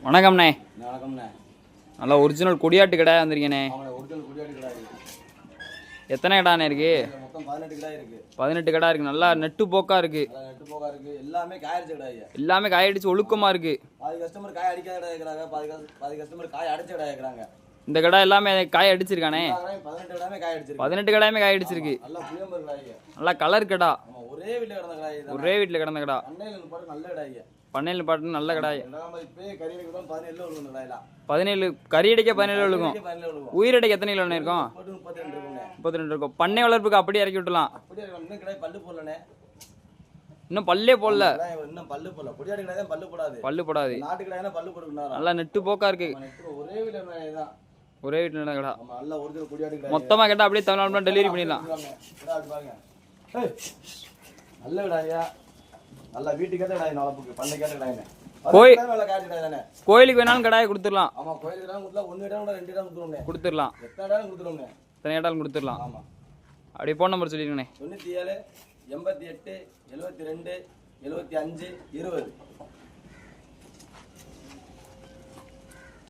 வணக்கம்ண்ணே. வணக்கம்ண்ணே. நல்லா ஒரிஜினல் கொடியாட்டு கடை வந்திருக்கேண்ணே. ஒரிஜினல் கொடியாட்டு கடை எத்தனை கடாண்ணே இருக்கு? மொத்தம் 18 கடை இருக்கு. 18 கடை இருக்கு. நல்லா நெட்டு போக்கா இருக்கு. எல்லாமே காயடிச்ச கடை. எல்லாமே காயடிச்சு ஒழுக்கமா இருக்கு. பாதி கஸ்டமர் காய் அடிக்காத கடை கேக்குறாங்க, பாதி கஸ்டமர் காய் அடிச்ச கடை கேக்குறாங்க. இந்த கடை எல்லாமே காய் அடிச்சிருக்கானே. 18 கடையுமே காய் அடிச்சிருக்கு. 18 கடையுமே காய் அடிச்சிருக்கு. நல்லா புளியம்பர் கடை. நல்லா கலர் கடை. ஒரே வீட்ல கிடந்த கடை. ஒரே வீட்ல கிடந்த கடை. பண்ணையில பாட்டு நல்ல கடை. பண்ணையில பாட்டு நல்ல கடை. இப்பே கறி அடிக்க 17 விழுகும் கடையில. 17 கறி அடிக்க 17 விழுகும். உயிரடைக்கு எத்தனை கிலோ இருக்கும்? 32 இருக்குங்க. 32 இருக்கும். பண்ணை வளர்ப்புக்கு அப்படியே இறக்கி விட்டுலாம். அப்படியே இன்னும் கடை பல்லு போடலனே. இன்னும் பல்லே போடல. இன்னும் பல்லு போடல. கொடியாடு கடை தான் பல்லு போடாது. பல்லு போடாது. நாட்டு கடைனா பல்லு போடுறாங்க. நல்லா நெட்டு போக்கா இருக்கு. ஒரே வீட்ல தான். ஒரே வீட்ல நடந்த கடை. ஆமா நல்ல ஒரிஜினல் கொடியாடு கடை. மொத்தமா கேட்டா அப்படியே தமிழ்நாட்டுல டெலிவரி பண்ணிடலாம். பாருங்க. நல்ல கடையா. நல்ல வீட்டுக்கு ஏத்த கடை நாளைக்கு பண்ணை கேட்ட கடைனே. கோயிலுக்கு வேணாலும் கடாயை கொடுத்துடலாம். ஆமா கோயிலுக்கு வேணாலும் கொடுத்தலாம். 1 இடம் கூட 2 இடம் கொடுத்துருவோம். கொடுத்துடலாம். எத்தனை இடம் கொடுத்துருவோம். எத்தனை இடம் கொடுத்துடலாம். ஆமா. அப்படியே ஃபோன் நம்பர் சொல்லிருங்கண்ணே. 97 88 72 75 20.